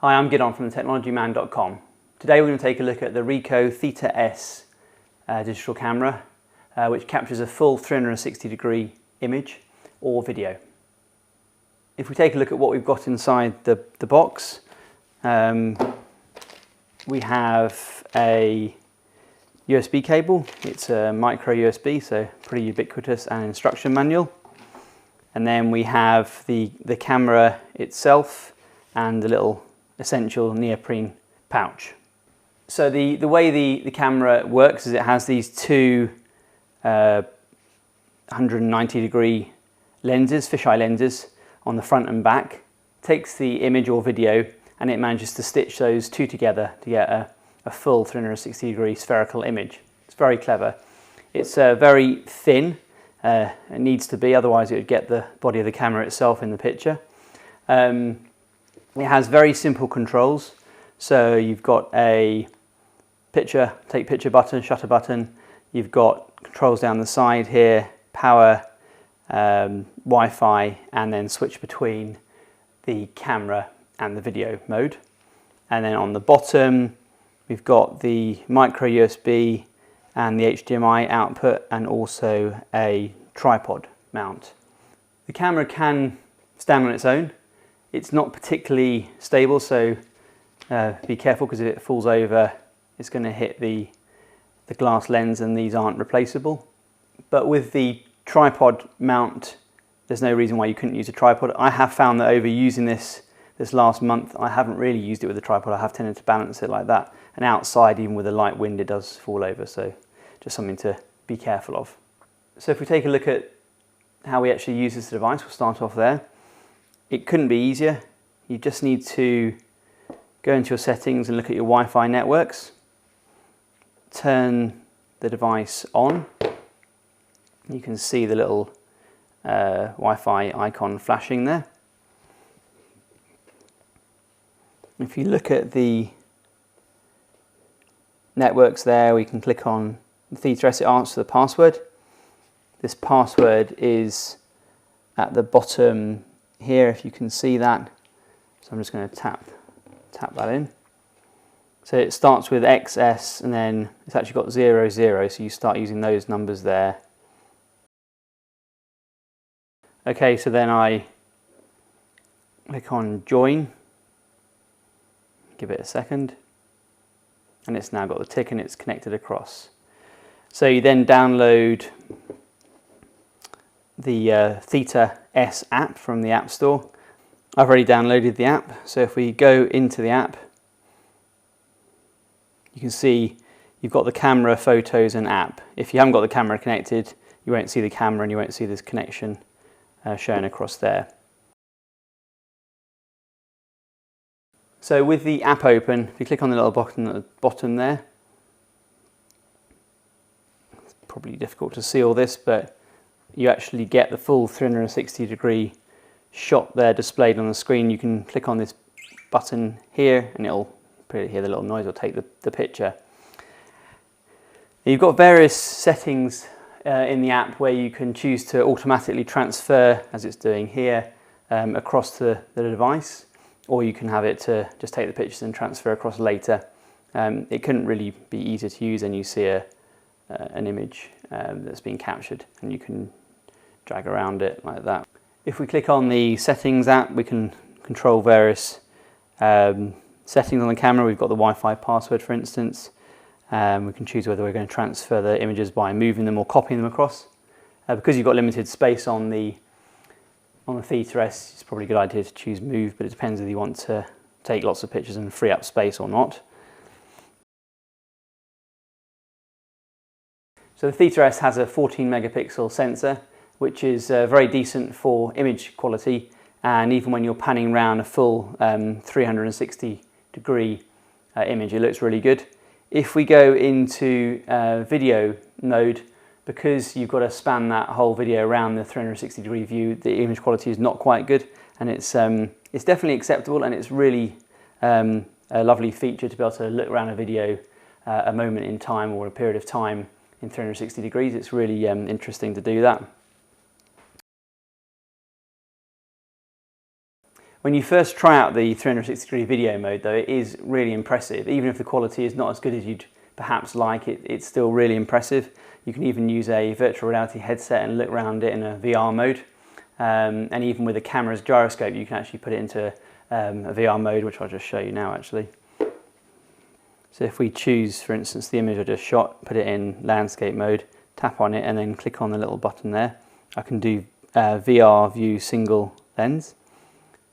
Hi, I'm Gidon from thetechnologyman.com. Today we're going to take a look at the Ricoh Theta S digital camera, which captures a full 360-degree image or video. If we take a look at what we've got inside the box, we have a USB cable. It's a micro USB, so pretty ubiquitous, and instruction manual. And then we have the camera itself and the little essential neoprene pouch. So the way the camera works is it has these two 190-degree lenses, fisheye lenses, on the front and back. Takes the image or video and it manages to stitch those two together to get a full 360-degree spherical image. It's very clever. It's very thin. It needs to be, otherwise it would get the body of the camera itself in the picture. It has very simple controls. So you've got a take picture button, shutter button. You've got controls down the side here, power, Wi-Fi, and then switch between the camera and the video mode. And then on the bottom, we've got the micro USB and the HDMI output, and also a tripod mount. The camera can stand on its own. It's not particularly stable, so be careful, because if it falls over, it's going to hit the glass lens, and these aren't replaceable. But with the tripod mount, there's no reason why you couldn't use a tripod. I have found that over using this last month, I haven't really used it with a tripod. I have tended to balance it like that. And outside, even with a light wind, it does fall over. So just something to be careful of. So if we take a look at how we actually use this device, we'll start off there. It couldn't be easier. You just need to go into your settings and look at your Wi-Fi networks. Turn the device on. You can see the little Wi-Fi icon flashing there. If you look at the networks there, we can click on the Theta S. It asks for the password. This password is at the bottom here, if you can see that. So I'm just going to tap that in. So it starts with XS, and then it's actually got 00, so you start using those numbers there. Okay, so then I click on join, give it a second, and it's now got the tick and it's connected across. So you then download the Theta S app from the App Store. I've already downloaded the app, so if we go into the app, you can see you've got the camera, photos, and app. If you haven't got the camera connected, you won't see the camera and you won't see this connection shown across there. So with the app open, if you click on the little button at the bottom there, it's probably difficult to see all this, but you actually get the full 360-degree shot there displayed on the screen. You can click on this button here and it'll hear the little noise, it'll take the picture. You've got various settings in the app where you can choose to automatically transfer, as it's doing here, across the device, or you can have it to just take the pictures and transfer across later. It couldn't really be easier to use, and you see an image that's being captured, and you can drag around it like that. If we click on the settings app, we can control various settings on the camera. We've got the Wi-Fi password, for instance. We can choose whether we're going to transfer the images by moving them or copying them across. Because you've got limited space on the Theta S, it's probably a good idea to choose move, but it depends if you want to take lots of pictures and free up space or not. So the Theta S has a 14 megapixel sensor, which is very decent for image quality, and even when you're panning around a full 360-degree image, it looks really good. If we go into video mode, because you've got to span that whole video around the 360-degree view, the image quality is not quite good, and it's definitely acceptable, and it's really a lovely feature to be able to look around a video a moment in time or a period of time in 360 degrees. It's really interesting to do that. When you first try out the 360-degree video mode though, it is really impressive. Even if the quality is not as good as you'd perhaps like, it's still really impressive. You can even use a virtual reality headset and look around it in a VR mode. And even with the camera's gyroscope, you can actually put it into a VR mode, which I'll just show you now actually. So if we choose, for instance, the image I just shot, put it in landscape mode, tap on it and then click on the little button there, I can do VR view single lens.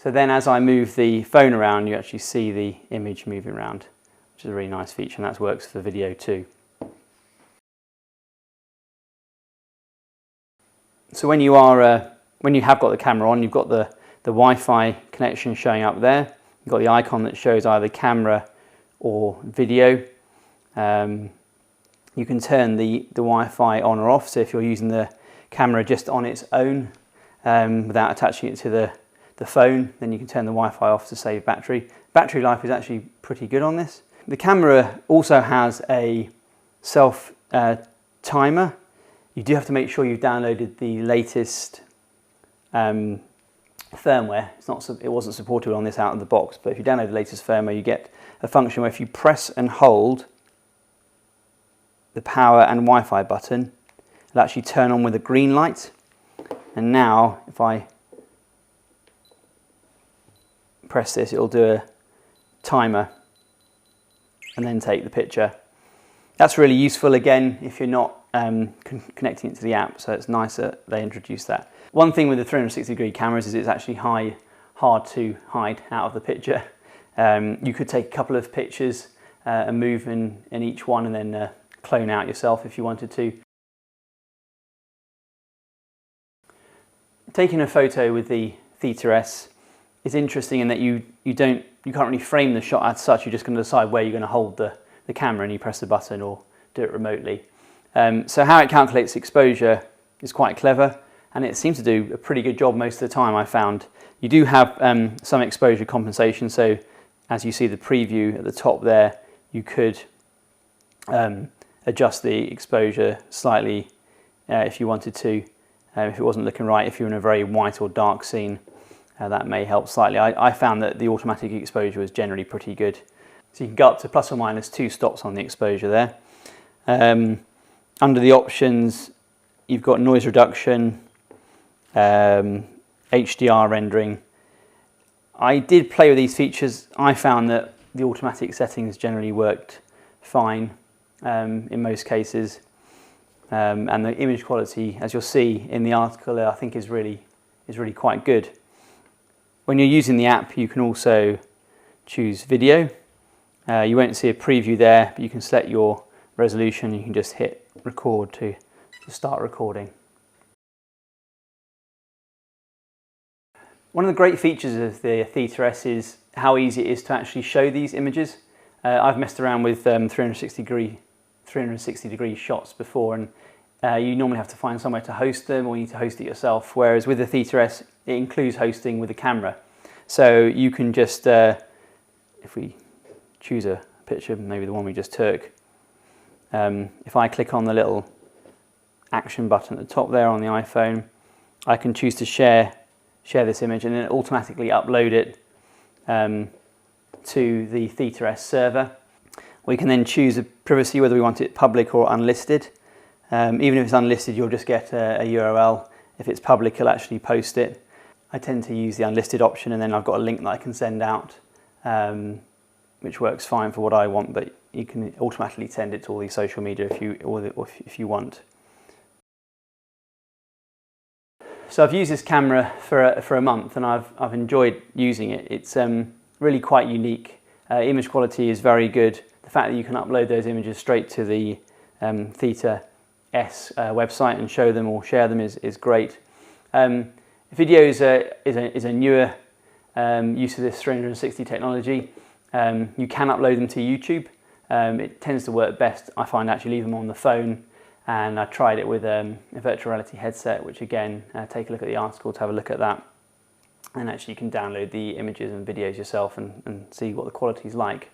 So then as I move the phone around, you actually see the image moving around, which is a really nice feature, and that works for video too. So when you have got the camera on, you've got the Wi-Fi connection showing up there. You've got the icon that shows either camera or video. You can turn the Wi-Fi on or off, so if you're using the camera just on its own without attaching it to the phone, then you can turn the Wi-Fi off to save battery. Battery life is actually pretty good on this. The camera also has a self timer. You do have to make sure you've downloaded the latest firmware. It wasn't supported on this out of the box, but if you download the latest firmware, you get a function where if you press and hold the power and Wi-Fi button, it'll actually turn on with a green light. And now, if I press this, it'll do a timer and then take the picture. That's really useful again if you're not connecting it to the app, so it's nice that they introduced that. One thing with the 360-degree cameras is it's actually hard to hide out of the picture. You could take a couple of pictures and move in each one and then clone out yourself if you wanted to. Taking a photo with the Theta S is interesting in that you can't really frame the shot as such. You're just going to decide where you're going to hold the camera and you press the button or do it remotely. So how it calculates exposure is quite clever, and it seems to do a pretty good job most of the time, I found. You do have some exposure compensation, so as you see the preview at the top there, you could adjust the exposure slightly if you wanted to, if it wasn't looking right. If you're in a very white or dark scene, that may help slightly. I found that the automatic exposure was generally pretty good. So you can go up to plus or minus 2 stops on the exposure there. Under the options, you've got noise reduction, HDR rendering. I did play with these features. I found that the automatic settings generally worked fine in most cases, and the image quality, as you'll see in the article, I think is really quite good. When you're using the app, you can also choose video. You won't see a preview there, but you can select your resolution. You can just hit record to start recording. One of the great features of the Theta S is how easy it is to actually show these images. I've messed around with 360-degree shots before, and you normally have to find somewhere to host them, or you need to host it yourself, whereas with the Theta S it includes hosting with the camera. So you can just, if we choose a picture, maybe the one we just took, if I click on the little action button at the top there on the iPhone, I can choose to share this image and then automatically upload it to the Theta S server. We can then choose a privacy, whether we want it public or unlisted. Even if it's unlisted, you'll just get a URL. If it's public, it'll actually post it. I tend to use the unlisted option, and then I've got a link that I can send out, which works fine for what I want, but you can automatically send it to all these social media if you want. So I've used this camera for a month, and I've enjoyed using it. It's really quite unique. Image quality is very good. The fact that you can upload those images straight to the Theta S website and show them or share them is great. Video is a newer use of this 360 technology. You can upload them to YouTube. It tends to work best, I find, actually leave them on the phone, and I tried it with a virtual reality headset, which again, take a look at the article to have a look at that, and actually you can download the images and videos yourself and see what the quality is like.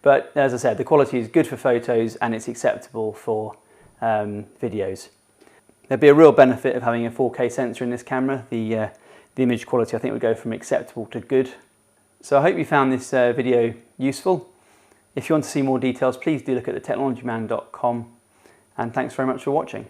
But as I said, the quality is good for photos and it's acceptable for videos. There'd be a real benefit of having a 4K sensor in this camera. The the image quality I think would go from acceptable to good. So I hope you found this video useful. If you want to see more details, please do look at thetechnologyman.com, and thanks very much for watching.